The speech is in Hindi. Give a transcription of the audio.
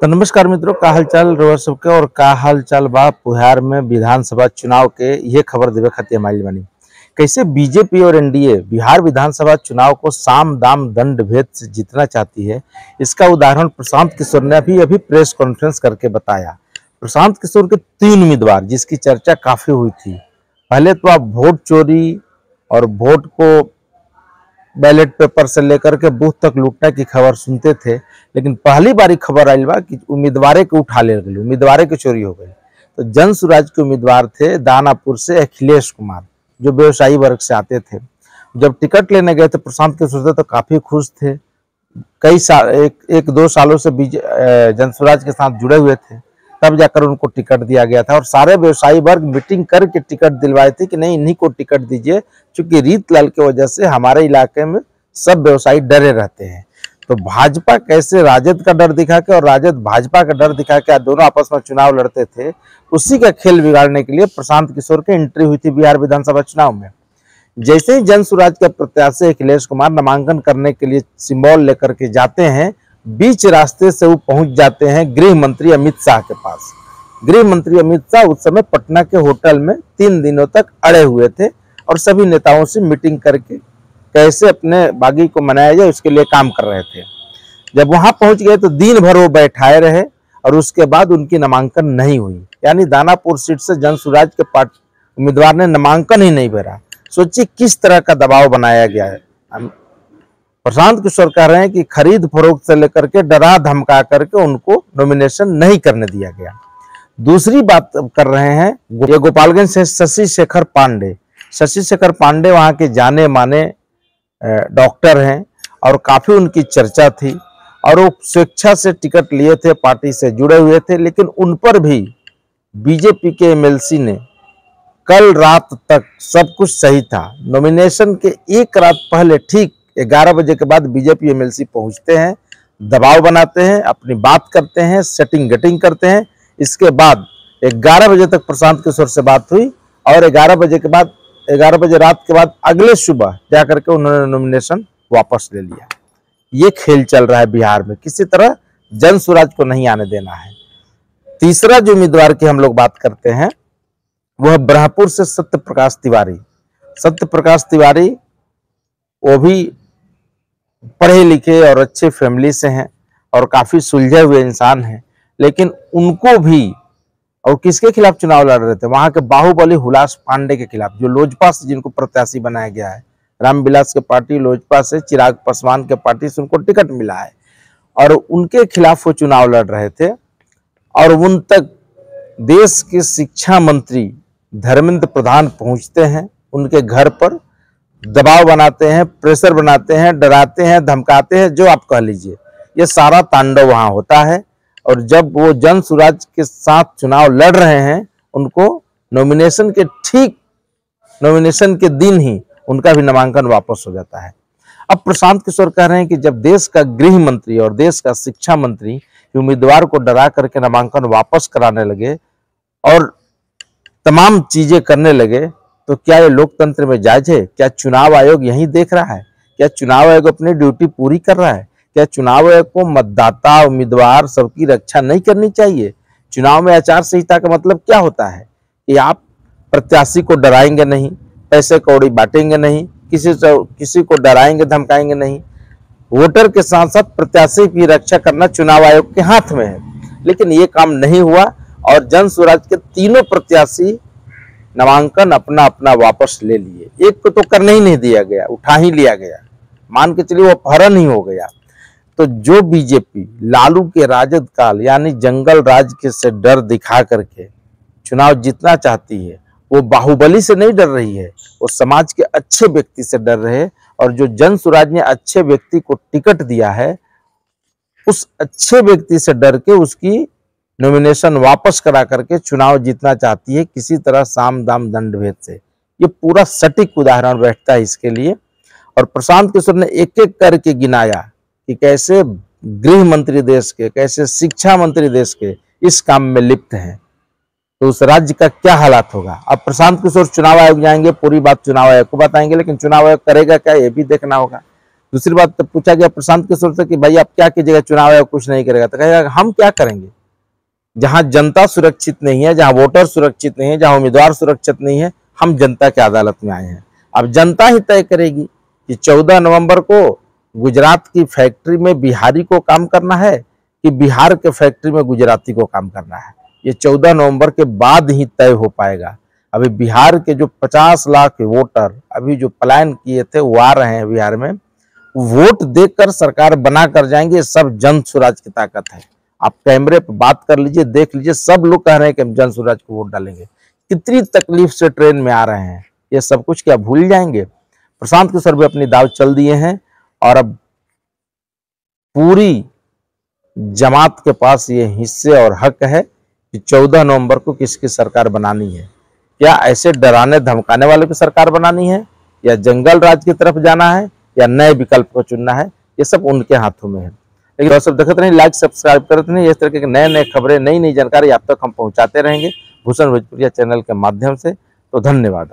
तो नमस्कार मित्रों, का हाल चाल रउआ सबके और का हाल चाल बा बिहार में विधानसभा चुनाव के ये खबर देवे खातिर हमारी बनी। कैसे बीजेपी और एनडीए बिहार विधानसभा चुनाव को साम दाम दंड भेद से जीतना चाहती है, इसका उदाहरण प्रशांत किशोर ने अभी प्रेस कॉन्फ्रेंस करके बताया। प्रशांत किशोर के 3 उम्मीदवार जिसकी चर्चा काफी हुई थी। पहले तो आप वोट चोरी और वोट को बैलेट पेपर से लेकर के बूथ तक लूटने की खबर सुनते थे, लेकिन पहली बारी खबर आई बा कि उम्मीदवारे के उठा ले गए, उम्मीदवारे की चोरी हो गई। तो जन सुराज के उम्मीदवार थे दानापुर से अखिलेश कुमार, जो व्यवसायी वर्ग से आते थे। जब टिकट लेने गए थे प्रशांत किशोर से तो काफी खुश थे। कई साल एक दो सालों से जन सुराज के साथ जुड़े हुए थे, तब जाकर उनको टिकट दिया गया था। और सारे व्यवसायी वर्ग मीटिंग करके टिकट दिलवाए थे कि नहीं, इन्हीं को टिकट दीजिए, क्योंकि रीतलाल की वजह से हमारे इलाके में सब व्यवसायी डरे रहते हैं। तो भाजपा कैसे राजद का डर दिखा के और राजद भाजपा का डर दिखा के दोनों आपस में चुनाव लड़ते थे, उसी का खेल बिगाड़ने के लिए प्रशांत किशोर की एंट्री हुई थी बिहार विधानसभा चुनाव में। जैसे ही जन सुराज के प्रत्याशी अखिलेश कुमार नामांकन करने के लिए सिंबल लेकर के जाते हैं, बीच रास्ते से वो पहुंच जाते हैं गृह मंत्री अमित शाह के पास। गृह मंत्री अमित शाह उस समय पटना के होटल में 3 दिनों तक अड़े हुए थे और सभी नेताओं से मीटिंग करके कैसे अपने बागी को मनाया जाए उसके लिए काम कर रहे थे। जब वहां पहुंच गए तो दिन भर वो बैठाए रहे और उसके बाद उनकी नामांकन नहीं हुई। यानी दानापुर सीट से जन सुराज के उम्मीदवार ने नामांकन ही नहीं भरा। सोचिए किस तरह का दबाव बनाया गया है। प्रशांत किशोर कह रहे हैं कि खरीद फरोख्त से लेकर के डरा धमका करके उनको नॉमिनेशन नहीं करने दिया गया। दूसरी बात कर रहे हैं, ये गोपालगंज से शशि शेखर पांडे। शशि शेखर पांडे वहां के जाने माने डॉक्टर हैं और काफी उनकी चर्चा थी और वो स्वेच्छा से टिकट लिए थे, पार्टी से जुड़े हुए थे। लेकिन उन पर भी बीजेपी के एमएलसी ने कल रात तक सब कुछ सही था। नॉमिनेशन के एक रात पहले ठीक 11 बजे के बाद बीजेपी एमएलसी पहुंचते हैं, दबाव बनाते हैं, अपनी बात करते हैं, सेटिंग गेटिंग करते हैं। इसके बाद 11 बजे तक प्रशांत किशोर से बात हुई और 11 बजे रात के बाद अगले सुबह जाकर के उन्होंने नॉमिनेशन वापस ले लिया। ये खेल चल रहा है बिहार में, किसी तरह जन सुराज को नहीं आने देना है। तीसरा जो उम्मीदवार की हम लोग बात करते हैं वह ब्रह्मपुर से सत्य प्रकाश तिवारी। सत्य प्रकाश तिवारी वो भी पढ़े लिखे और अच्छे फैमिली से हैं और काफी सुलझे हुए इंसान हैं, लेकिन उनको भी और किसके खिलाफ चुनाव लड़ रहे थे, वहां के बाहुबली हुलास पांडे के खिलाफ, जो लोजपा से जिनको प्रत्याशी बनाया गया है। रामविलास के पार्टी लोजपा से, चिराग पासवान के पार्टी से उनको टिकट मिला है और उनके खिलाफ वो चुनाव लड़ रहे थे। और उन तक देश के शिक्षा मंत्री धर्मेंद्र प्रधान पहुंचते हैं, उनके घर पर दबाव बनाते हैं, प्रेशर बनाते हैं, डराते हैं, धमकाते हैं, जो आप कह लीजिए। ये सारा तांडव वहां होता है। और जब वो जन सुराज के साथ चुनाव लड़ रहे हैं, उनको नॉमिनेशन के दिन ही उनका भी नामांकन वापस हो जाता है। अब प्रशांत किशोर कह रहे हैं कि जब देश का गृह मंत्री और देश का शिक्षा मंत्री उम्मीदवार को डरा करके नामांकन वापस कराने लगे और तमाम चीजें करने लगे, तो क्या ये लोकतंत्र में जायज है? क्या चुनाव आयोग यही देख रहा है? क्या चुनाव आयोग अपनी ड्यूटी पूरी कर रहा है? क्या चुनाव आयोग को मतदाता, उम्मीदवार सबकी रक्षा नहीं करनी चाहिए? चुनाव में आचार संहिता का मतलब क्या होता है कि आप प्रत्याशी को डराएंगे नहीं, पैसे कौड़ी बांटेंगे नहीं, किसी को डराएंगे धमकाएंगे नहीं। वोटर के साथ साथ प्रत्याशी की रक्षा करना चुनाव आयोग के हाथ में है। लेकिन ये काम नहीं हुआ और जन सुराज के तीनों प्रत्याशी नामांकन अपना अपना वापस ले लिए। एक को तो करने ही नहीं दिया गया, उठा ही लिया गया, मान के चलिए वो अपहरण ही हो गया। तो जो बीजेपी लालू के राजद काल यानी जंगल राज के से डर दिखा करके चुनाव जीतना चाहती है, वो बाहुबली से नहीं डर रही है, वो समाज के अच्छे व्यक्ति से डर रहे। और जो जन सुराज ने अच्छे व्यक्ति को टिकट दिया है, उस अच्छे व्यक्ति से डर के उसकी नॉमिनेशन वापस करा करके चुनाव जीतना चाहती है, किसी तरह साम दाम दंड भेद से। ये पूरा सटीक उदाहरण बैठता है इसके लिए। और प्रशांत किशोर ने एक एक करके गिनाया कि कैसे गृह मंत्री देश के, कैसे शिक्षा मंत्री देश के इस काम में लिप्त हैं, तो उस राज्य का क्या हालात होगा। अब प्रशांत किशोर चुनाव आयोग जाएंगे, पूरी बात चुनाव आयोग को बताएंगे, लेकिन चुनाव आयोग करेगा क्या ये भी देखना होगा। दूसरी बात, तो पूछा गया प्रशांत किशोर से कि भाई आप क्या कीजिएगा, चुनाव है कुछ नहीं करेगा, तो कहेगा हम क्या करेंगे, जहां जनता सुरक्षित नहीं है, जहां वोटर सुरक्षित नहीं है, जहां उम्मीदवार सुरक्षित नहीं है, हम जनता की अदालत में आए हैं। अब जनता ही तय करेगी कि 14 नवंबर को गुजरात की फैक्ट्री में बिहारी को काम करना है कि बिहार के फैक्ट्री में गुजराती को काम करना है। ये 14 नवंबर के बाद ही तय हो पाएगा। अभी बिहार के जो 50 लाख वोटर अभी जो पलायन किए थे वो आ रहे हैं बिहार में, वोट देकर सरकार बना कर जाएंगे। सब जन स्वराज की ताकत है। आप कैमरे पर बात कर लीजिए, देख लीजिए, सब लोग कह रहे हैं कि हम जन स्वराज को वोट डालेंगे। कितनी तकलीफ से ट्रेन में आ रहे हैं, ये सब कुछ क्या भूल जाएंगे? प्रशांत किशोर भी अपनी दाव चल दिए हैं और अब पूरी जमात के पास ये हिस्से और हक है कि 14 नवंबर को किसकी सरकार बनानी है। क्या ऐसे डराने धमकाने वालों की सरकार बनानी है, या जंगल राज की तरफ जाना है, या नए विकल्प को चुनना है, ये सब उनके हाथों में है। लेकिन सब देखते रहिए, लाइक सब्सक्राइब करते रहिए। इस तरह के नए नए खबरें, नई नई जानकारी आप तक हम पहुंचाते रहेंगे भूषण भोजपुरिया चैनल के माध्यम से। तो धन्यवाद।